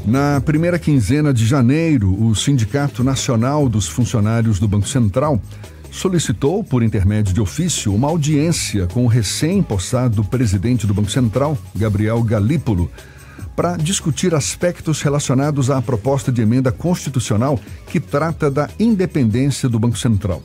Na primeira quinzena de janeiro, o Sindicato Nacional dos Funcionários do Banco Central solicitou, por intermédio de ofício, uma audiência com o recém-possado presidente do Banco Central, Gabriel Galípolo, para discutir aspectos relacionados à proposta de emenda constitucional que trata da independência do Banco Central.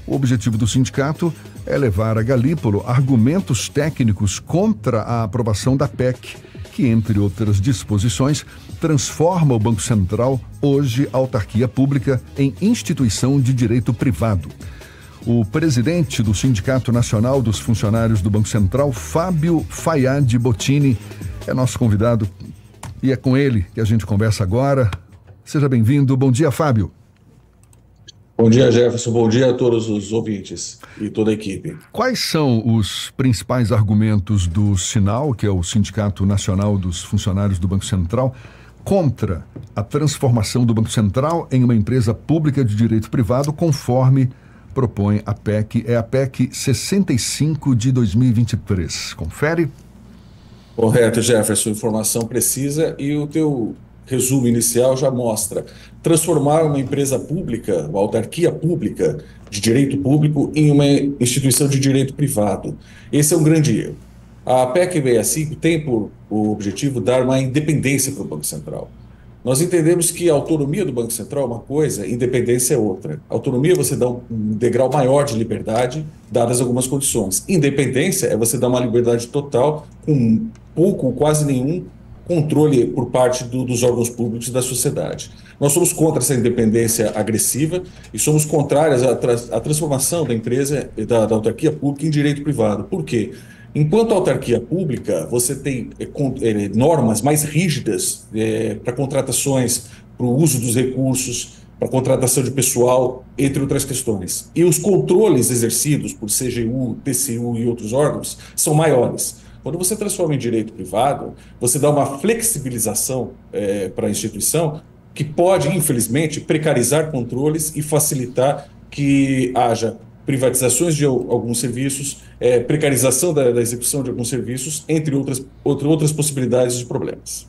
O objetivo do sindicato é levar a Galípolo argumentos técnicos contra a aprovação da PEC, que, entre outras disposições, transforma o Banco Central, hoje autarquia pública, em instituição de direito privado. O presidente do Sindicato Nacional dos Funcionários do Banco Central, Fábio Fayad Bottini, é nosso convidado e é com ele que a gente conversa agora. Seja bem-vindo. Bom dia, Fábio. Bom dia, Jefferson. Bom dia a todos os ouvintes e toda a equipe. Quais são os principais argumentos do SINAL, que é o Sindicato Nacional dos Funcionários do Banco Central, contra a transformação do Banco Central em uma empresa pública de direito privado, conforme propõe a PEC? É a PEC 65 de 2023. Confere? Correto, Jefferson. Informação precisa e o teu resumo inicial já mostra. Transformar uma empresa pública, uma autarquia pública de direito público em uma instituição de direito privado. Esse é um grande erro. A PEC 65 tem por objetivo dar uma independência para o Banco Central. Nós entendemos que a autonomia do Banco Central é uma coisa, independência é outra. Autonomia é você dá um degrau maior de liberdade, dadas algumas condições. Independência é você dar uma liberdade total, com pouco ou quase nenhum controle por parte dos órgãos públicos e da sociedade. Nós somos contra essa independência agressiva e somos contrários à transformação da empresa, da autarquia pública em direito privado. Por quê? Enquanto autarquia pública, você tem normas mais rígidas para contratações, para o uso dos recursos, para contratação de pessoal, entre outras questões. E os controles exercidos por CGU, TCU e outros órgãos são maiores. Quando você transforma em direito privado, você dá uma flexibilização para a instituição que pode, infelizmente, precarizar controles e facilitar que haja privatizações de alguns serviços, precarização da execução de alguns serviços, entre outras possibilidades de problemas.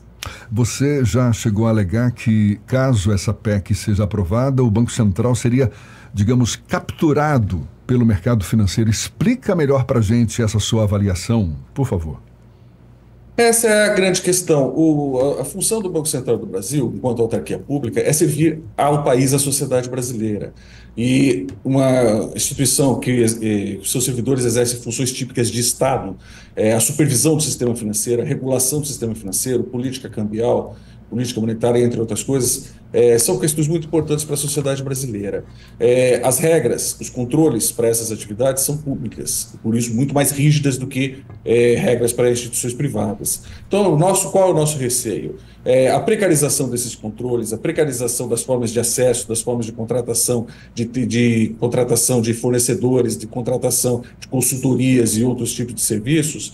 Você já chegou a alegar que, caso essa PEC seja aprovada, o Banco Central seria, digamos, capturado pelo mercado financeiro. Explica melhor para a gente essa sua avaliação, por favor. Essa é a grande questão. A função do Banco Central do Brasil, enquanto autarquia pública, é servir ao país, à sociedade brasileira. E uma instituição que seus servidores exercem funções típicas de Estado, a supervisão do sistema financeiro, a regulação do sistema financeiro, política cambial, política monetária, entre outras coisas, são questões muito importantes para a sociedade brasileira. As regras, os controles para essas atividades são públicas, por isso muito mais rígidas do que regras para instituições privadas. Então, qual é o nosso receio? A precarização desses controles, a precarização das formas de acesso, das formas de contratação, de contratação de fornecedores, de contratação de consultorias e outros tipos de serviços,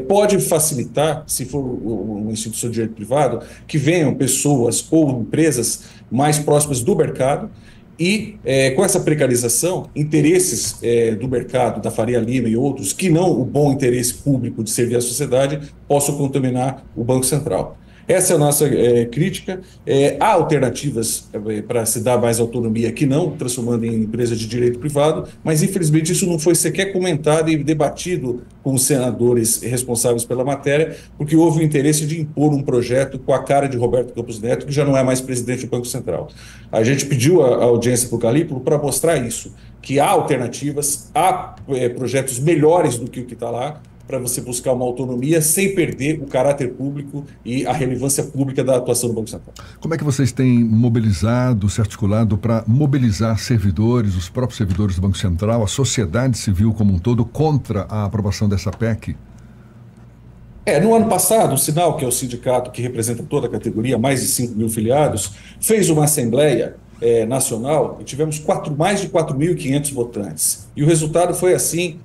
pode facilitar, se for uma instituição de direito privado, que venham pessoas ou empresas mais próximas do mercado e, com essa precarização, interesses do mercado, da Faria Lima e outros, que não o bom interesse público de servir à sociedade, possam contaminar o Banco Central. Essa é a nossa crítica. Há alternativas para se dar mais autonomia que não, transformando em empresa de direito privado, mas infelizmente isso não foi sequer comentado e debatido com os senadores responsáveis pela matéria, porque houve o interesse de impor um projeto com a cara de Roberto Campos Neto, que já não é mais presidente do Banco Central. A gente pediu a audiência para o Galípolo para mostrar isso, que há alternativas, há projetos melhores do que o que está lá, para você buscar uma autonomia sem perder o caráter público e a relevância pública da atuação do Banco Central. Como é que vocês têm mobilizado, se articulado para mobilizar servidores, os próprios servidores do Banco Central, a sociedade civil como um todo, contra a aprovação dessa PEC? No ano passado, o Sinal, que é o sindicato que representa toda a categoria, mais de 5 mil filiados, fez uma assembleia nacional e tivemos mais de 4.500 votantes. E o resultado foi assim,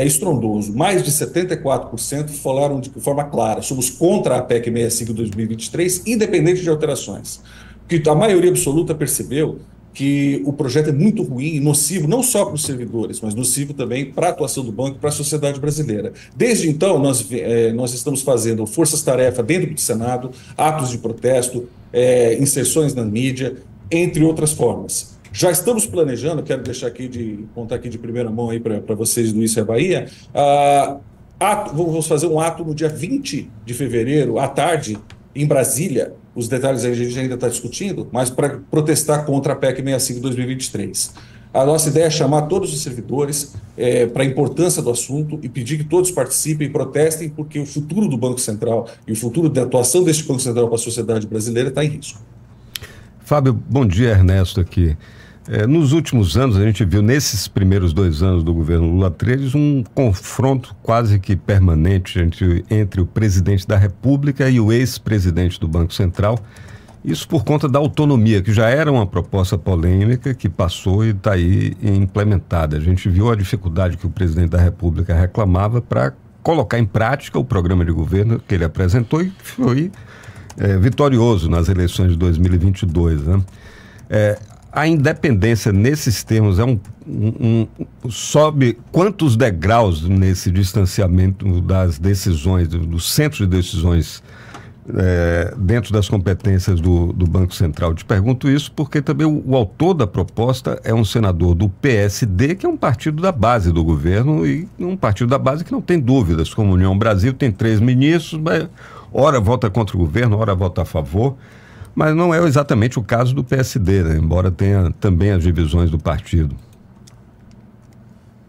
estrondoso. Mais de 74% falaram de forma clara: somos contra a PEC 65 de 2023, independente de alterações. Porque a maioria absoluta percebeu que o projeto é muito ruim e nocivo, não só para os servidores, mas nocivo também para a atuação do banco e para a sociedade brasileira. Desde então, nós estamos fazendo forças-tarefa dentro do Senado, atos de protesto, inserções na mídia, entre outras formas. Já estamos planejando, quero deixar aqui contar aqui de primeira mão aí para vocês do Isso é Bahia, vamos fazer um ato no dia 20 de fevereiro, à tarde, em Brasília. Os detalhes a gente ainda está discutindo, mas para protestar contra a PEC 65 2023. A nossa ideia é chamar todos os servidores para a importância do assunto e pedir que todos participem e protestem, porque o futuro do Banco Central e o futuro da atuação deste Banco Central para a sociedade brasileira está em risco. Fábio, bom dia, Ernesto aqui. Nos últimos anos, a gente viu nesses primeiros 2 anos do governo Lula 13 um confronto quase que permanente entre o presidente da República e o ex-presidente do Banco Central. Isso por conta da autonomia, que já era uma proposta polêmica, que passou e está aí implementada. A gente viu a dificuldade que o presidente da República reclamava para colocar em prática o programa de governo que ele apresentou e foi vitorioso nas eleições de 2022, né? A independência nesses termos sobe quantos degraus nesse distanciamento das decisões, do centro de decisões dentro das competências do Banco Central? Te pergunto isso porque também o autor da proposta é um senador do PSD, que é um partido da base do governo e um partido da base que não tem dúvidas, como a União Brasil tem 3 ministros, mas ora vota contra o governo, ora vota a favor. Mas não é exatamente o caso do PSD, né? Embora tenha também as divisões do partido.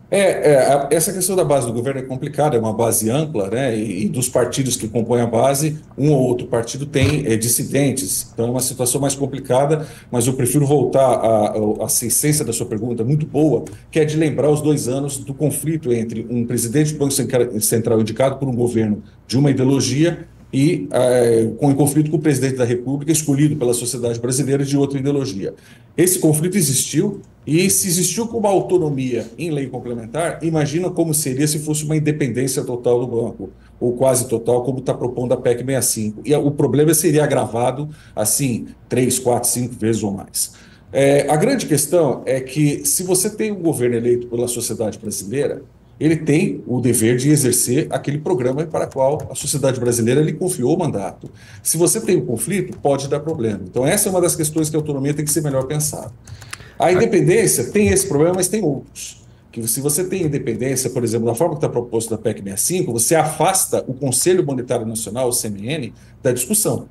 Essa questão da base do governo é complicada, é uma base ampla, né? E dos partidos que compõem a base, um ou outro partido tem dissidentes. Então é uma situação mais complicada, mas eu prefiro voltar à essência da sua pergunta, muito boa, que é de lembrar os 2 anos do conflito entre um presidente do Banco Central indicado por um governo de uma ideologia e com conflito com o presidente da República, escolhido pela sociedade brasileira de outra ideologia. Esse conflito existiu, e se existiu com uma autonomia em lei complementar, imagina como seria se fosse uma independência total do banco, ou quase total, como está propondo a PEC 65. E o problema seria agravado, assim, 3, 4, 5 vezes ou mais. A grande questão é que, se você tem um governo eleito pela sociedade brasileira, ele tem o dever de exercer aquele programa para o qual a sociedade brasileira lhe confiou o mandato. Se você tem um conflito, pode dar problema. Então, essa é uma das questões que a autonomia tem que ser melhor pensada. A independência tem esse problema, mas tem outros. Que se você tem independência, por exemplo, da forma que está proposto na PEC 65, você afasta o Conselho Monetário Nacional, o CMN, da discussão.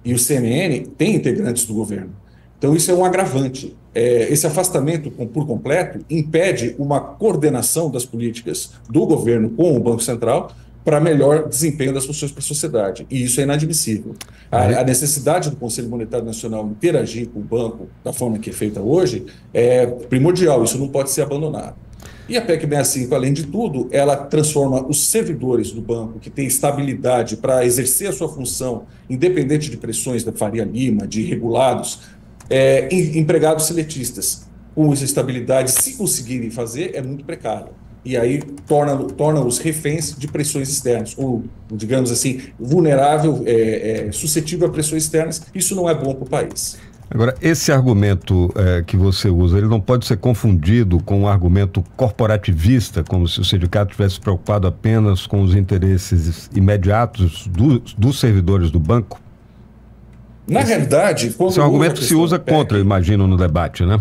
E o CMN tem integrantes do governo. Então, isso é um agravante. Esse afastamento por completo impede uma coordenação das políticas do governo com o Banco Central para melhor desempenho das funções para a sociedade. E isso é inadmissível. A necessidade do Conselho Monetário Nacional interagir com o banco da forma que é feita hoje é primordial, isso não pode ser abandonado. E a PEC 65, além de tudo, ela transforma os servidores do banco, que têm estabilidade para exercer a sua função, independente de pressões da Faria Lima, de regulados, empregados seletistas. Com essa estabilidade, se conseguirem fazer, é muito precário. E aí torna-os reféns de pressões externas, ou, digamos assim, vulnerável, suscetível a pressões externas. Isso não é bom para o país. Agora, esse argumento que você usa, ele não pode ser confundido com um argumento corporativista, como se o sindicato estivesse preocupado apenas com os interesses imediatos dos servidores do banco? Na realidade, quando esse argumento se usa contra, eu imagino, no debate, né?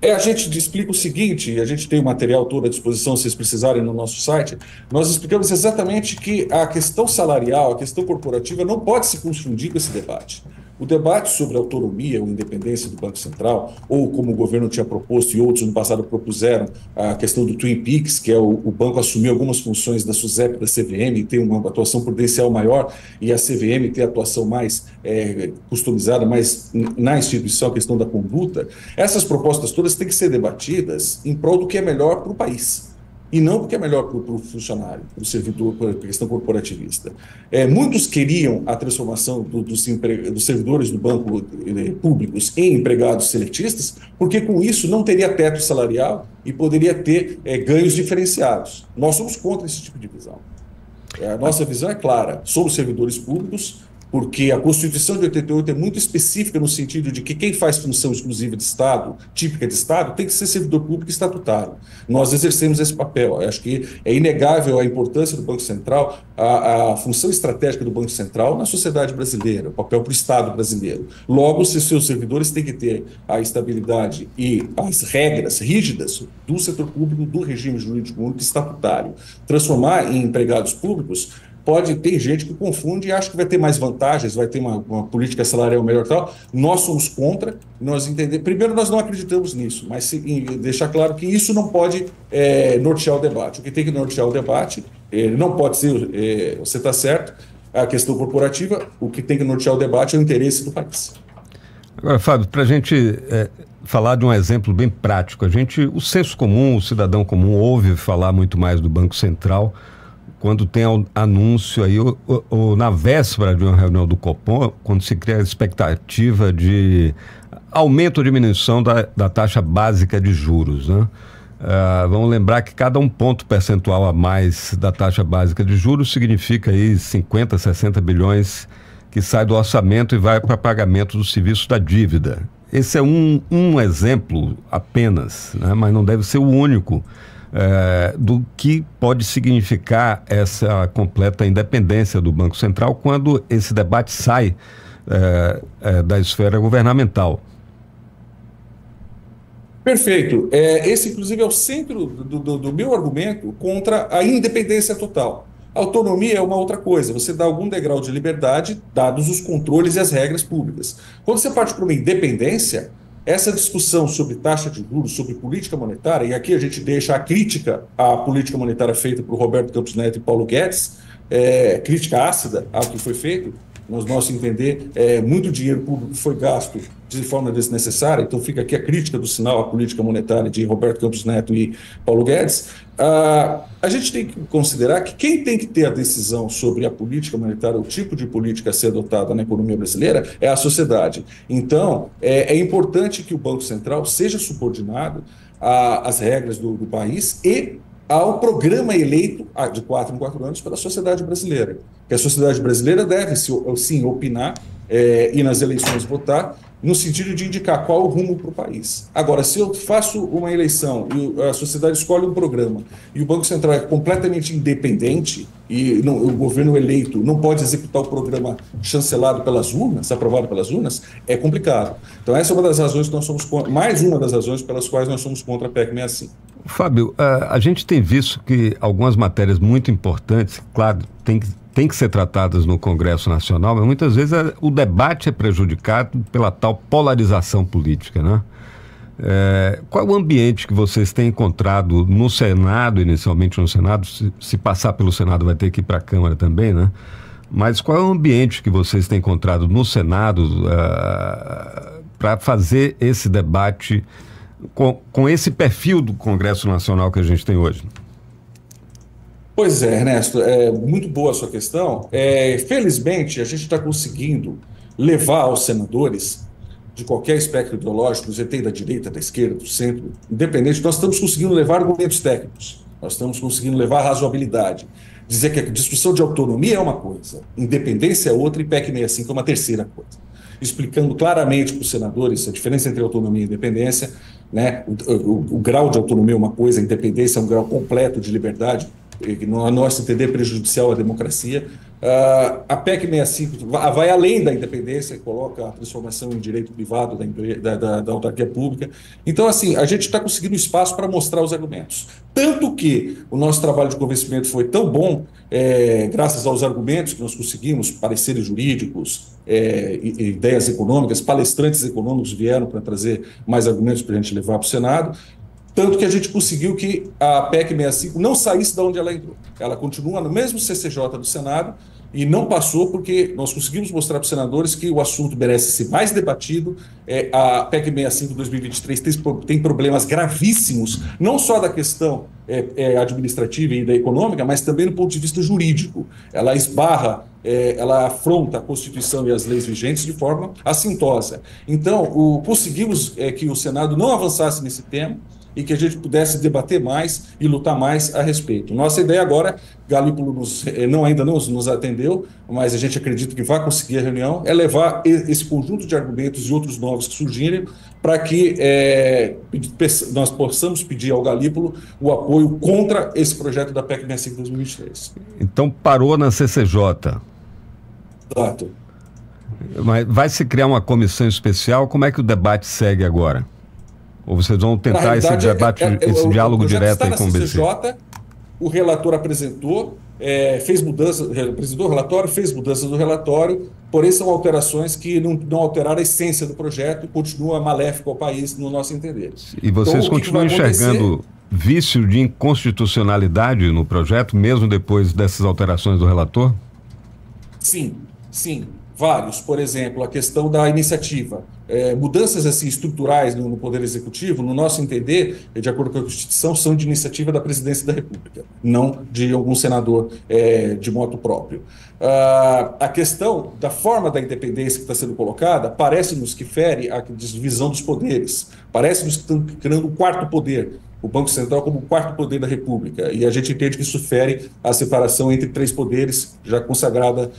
A gente explica o seguinte, a gente tem o material todo à disposição, se vocês precisarem, no nosso site. Nós explicamos exatamente que a questão salarial, a questão corporativa não pode se confundir com esse debate. O debate sobre a autonomia ou independência do Banco Central, ou como o governo tinha proposto e outros no passado propuseram, a questão do Twin Peaks, que é o banco assumir algumas funções da SUSEP, da CVM, ter uma atuação prudencial maior, e a CVM ter atuação mais customizada, mais na instituição, a questão da conduta. Essas propostas todas têm que ser debatidas em prol do que é melhor para o país. E não porque é melhor para o funcionário, para o servidor, para a questão corporativista. Muitos queriam a transformação dos servidores do banco públicos em empregados seletistas, porque com isso não teria teto salarial e poderia ter ganhos diferenciados. Nós somos contra esse tipo de visão. A nossa visão é clara: somos servidores públicos, porque a Constituição de 88 é muito específica no sentido de que quem faz função exclusiva de Estado, típica de Estado, tem que ser servidor público estatutário. Nós exercemos esse papel. Eu acho que é inegável a importância do Banco Central, a função estratégica do Banco Central na sociedade brasileira, o papel para o Estado brasileiro. Logo, se seus servidores têm que ter a estabilidade e as regras rígidas do setor público, do regime jurídico único estatutário. Transformar em empregados públicos, pode ter gente que confunde e acha que vai ter mais vantagens, vai ter uma política salarial melhor e tal. Nós somos contra, nós entendemos. Primeiro, nós não acreditamos nisso, mas deixar claro que isso não pode nortear o debate. O que tem que nortear o debate não pode ser, você está certo, a questão corporativa, o que tem que nortear o debate é o interesse do país. Agora, Fábio, para a gente falar de um exemplo bem prático, o senso comum, o cidadão comum ouve falar muito mais do Banco Central quando tem anúncio aí, ou na véspera de uma reunião do Copom, quando se cria a expectativa de aumento ou diminuição da taxa básica de juros, né? Vamos lembrar que cada 1 ponto percentual a mais da taxa básica de juros significa aí 50, 60 bilhões que sai do orçamento e vai para pagamento do serviço da dívida. Esse é um exemplo apenas, né? Mas não deve ser o único do que pode significar essa completa independência do Banco Central quando esse debate sai da esfera governamental. Perfeito. Esse, inclusive, é o centro do meu argumento contra a independência total. A autonomia é uma outra coisa. Você dá algum degrau de liberdade, dados os controles e as regras públicas. Quando você parte para uma independência, essa discussão sobre taxa de juros, sobre política monetária, e aqui a gente deixa a crítica à política monetária feita por Roberto Campos Neto e Paulo Guedes, crítica ácida ao que foi feito, no nosso entender, muito dinheiro público foi gasto de forma desnecessária, então fica aqui a crítica do sinal à política monetária de Roberto Campos Neto e Paulo Guedes. A gente tem que considerar que quem tem que ter a decisão sobre a política monetária, o tipo de política a ser adotada na economia brasileira, é a sociedade. Então, é importante que o Banco Central seja subordinado às regras do país e ao programa eleito de 4 em 4 anos pela sociedade brasileira. Que a sociedade brasileira deve, sim, opinar e nas eleições votar, no sentido de indicar qual o rumo para o país. Agora, se eu faço uma eleição e a sociedade escolhe um programa e o Banco Central é completamente independente e o governo eleito não pode executar o programa chancelado pelas urnas, aprovado pelas urnas, é complicado. Então, essa é uma das razões que nós somos contra, mais uma das razões pelas quais nós somos contra a PEC 65. Fábio, a gente tem visto que algumas matérias muito importantes, claro, tem que ser tratadas no Congresso Nacional, mas muitas vezes o debate é prejudicado pela tal polarização política, né? Qual é o ambiente que vocês têm encontrado no Senado, inicialmente no Senado, se passar pelo Senado vai ter que ir para a Câmara também, né? Mas qual é o ambiente que vocês têm encontrado no Senado para fazer esse debate com esse perfil do Congresso Nacional que a gente tem hoje? Pois é, Ernesto, é muito boa a sua questão. Felizmente, a gente está conseguindo levar aos senadores de qualquer espectro ideológico, você tem da direita, da esquerda, do centro, independente, nós estamos conseguindo levar argumentos técnicos, nós estamos conseguindo levar razoabilidade. Dizer que a discussão de autonomia é uma coisa, independência é outra e PEC 65 é uma terceira coisa. Explicando claramente para os senadores a diferença entre autonomia e independência, né? O grau de autonomia é uma coisa, a independência é um grau completo de liberdade, que no nosso entender é prejudicial à democracia. A PEC 65 vai além da independência e coloca a transformação em direito privado da autarquia pública. Então, assim, a gente está conseguindo espaço para mostrar os argumentos. Tanto que o nosso trabalho de convencimento foi tão bom, graças aos argumentos que nós conseguimos, pareceres jurídicos, ideias econômicas, palestrantes econômicos vieram para trazer mais argumentos para a gente levar para o Senado. Tanto que a gente conseguiu que a PEC 65 não saísse de onde ela entrou. Ela continua no mesmo CCJ do Senado e não passou porque nós conseguimos mostrar para os senadores que o assunto merece ser mais debatido. A PEC 65 de 2023 tem problemas gravíssimos, não só da questão administrativa e da econômica, mas também do ponto de vista jurídico. Ela esbarra, ela afronta a Constituição e as leis vigentes de forma assintosa. Então, conseguimos que o Senado não avançasse nesse tema. e que a gente pudesse debater mais e lutar mais a respeito. Nossa ideia agora, Galípolo ainda não nos atendeu, mas a gente acredita que vai conseguir a reunião, é levar esse conjunto de argumentos e outros novos que surgirem para que nós possamos pedir ao Galípolo o apoio contra esse projeto da PEC 65/2023. Então parou na CCJ. Exato. Mas vai se criar uma comissão especial? Como é que o debate segue agora? Ou vocês vão tentar esse debate, esse diálogo direto aí com o BC? CCJ, o relator apresentou, fez mudanças, apresentou o relatório, fez mudanças no relatório, porém são alterações que não alteraram a essência do projeto e continua maléfico ao país, no nosso entender. E vocês então, continuam enxergando vício de inconstitucionalidade no projeto, mesmo depois dessas alterações do relator? Sim, vários. Por exemplo, a questão da iniciativa. Mudanças assim, estruturais no Poder Executivo, no nosso entender, de acordo com a Constituição, são de iniciativa da Presidência da República, não de algum senador de motu próprio. A questão da forma da independência que está sendo colocada parece-nos que fere a divisão dos poderes, parece-nos que estão criando um quarto poder, o Banco Central como o quarto poder da República, e a gente entende que isso fere a separação entre três poderes, já consagrada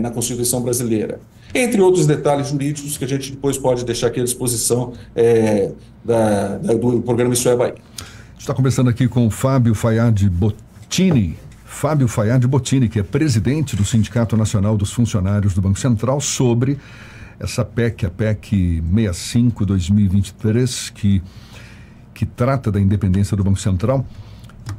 na Constituição brasileira. Entre outros detalhes jurídicos que a gente depois pode deixar aqui à disposição do programa Isso é Bahia. A gente está conversando aqui com o Fábio Fayad Bottini, que é presidente do Sindicato Nacional dos Funcionários do Banco Central, sobre essa PEC, a PEC 65/2023, que trata da independência do Banco Central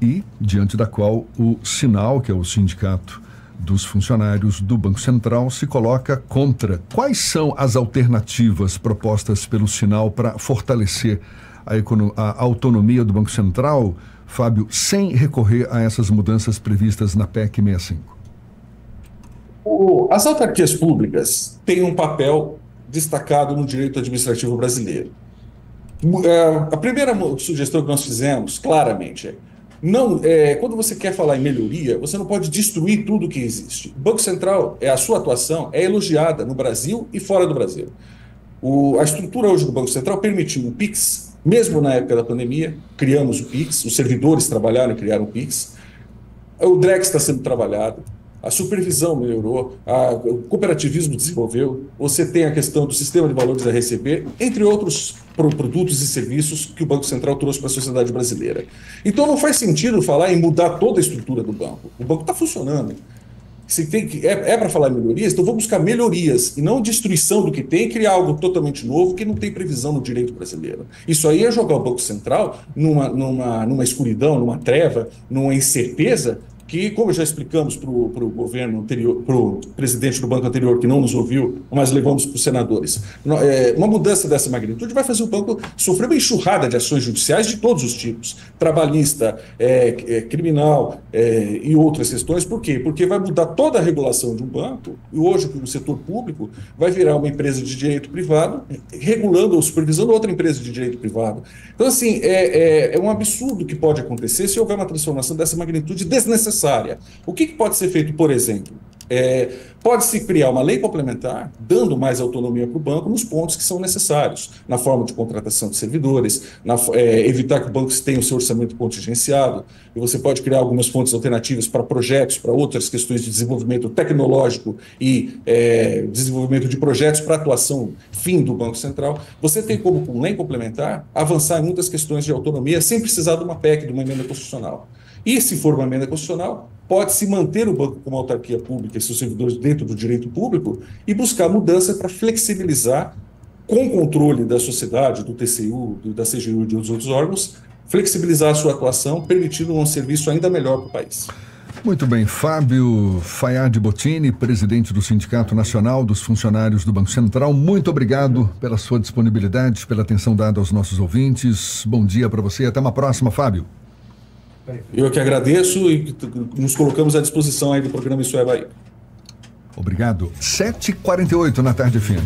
e diante da qual o Sinal, que é o Sindicato dos Funcionários do Banco Central, se coloca contra. Quais são as alternativas propostas pelo Sinal para fortalecer a autonomia do Banco Central, Fábio, sem recorrer a essas mudanças previstas na PEC 65? As autarquias públicas têm um papel destacado no direito administrativo brasileiro. A primeira sugestão que nós fizemos, claramente, quando você quer falar em melhoria, você não pode destruir tudo que existe. O Banco Central, a sua atuação é elogiada no Brasil e fora do Brasil. A estrutura hoje do Banco Central permitiu o PIX, mesmo na época da pandemia, criamos o PIX, os servidores trabalharam e criaram o PIX, o DREX está sendo trabalhado, a supervisão melhorou, o cooperativismo desenvolveu, você tem a questão do sistema de valores a receber, entre outros produtos e serviços que o Banco Central trouxe para a sociedade brasileira. Então não faz sentido falar em mudar toda a estrutura do banco. O banco está funcionando. Se para falar em melhorias, então vamos buscar melhorias e não destruição do que tem e criar algo totalmente novo que não tem previsão no direito brasileiro. Isso aí é jogar o Banco Central numa escuridão, numa treva, numa incerteza que, como já explicamos para o governo anterior, para o presidente do banco anterior, que não nos ouviu, mas levamos para os senadores, uma mudança dessa magnitude vai fazer o banco sofrer uma enxurrada de ações judiciais de todos os tipos, trabalhista, criminal e outras questões. Por quê? Porque vai mudar toda a regulação de um banco, e hoje o setor público vai virar uma empresa de direito privado, regulando ou supervisando outra empresa de direito privado. Então, assim, é um absurdo que pode acontecer se houver uma transformação dessa magnitude desnecessária. O que pode ser feito, por exemplo? Pode-se criar uma lei complementar, dando mais autonomia para o banco nos pontos que são necessários, na forma de contratação de servidores, evitar que o banco tenha o seu orçamento contingenciado, e você pode criar algumas fontes alternativas para projetos, para outras questões de desenvolvimento tecnológico e desenvolvimento de projetos para atuação fim do Banco Central. Você tem como, com lei complementar, avançar em muitas questões de autonomia sem precisar de uma PEC, de uma emenda constitucional. E, se for uma emenda constitucional, pode-se manter o banco como autarquia pública e seus servidores dentro do direito público e buscar mudança para flexibilizar, com controle da sociedade, do TCU, da CGU e de outros órgãos, flexibilizar a sua atuação, permitindo um serviço ainda melhor para o país. Muito bem. Fábio Fayad Bottini, presidente do Sindicato Nacional dos Funcionários do Banco Central, muito obrigado pela sua disponibilidade, pela atenção dada aos nossos ouvintes. Bom dia para você e até uma próxima, Fábio. Eu que agradeço e nos colocamos à disposição aí do programa Isso é Bahia. Obrigado. 7h48 na tarde fina.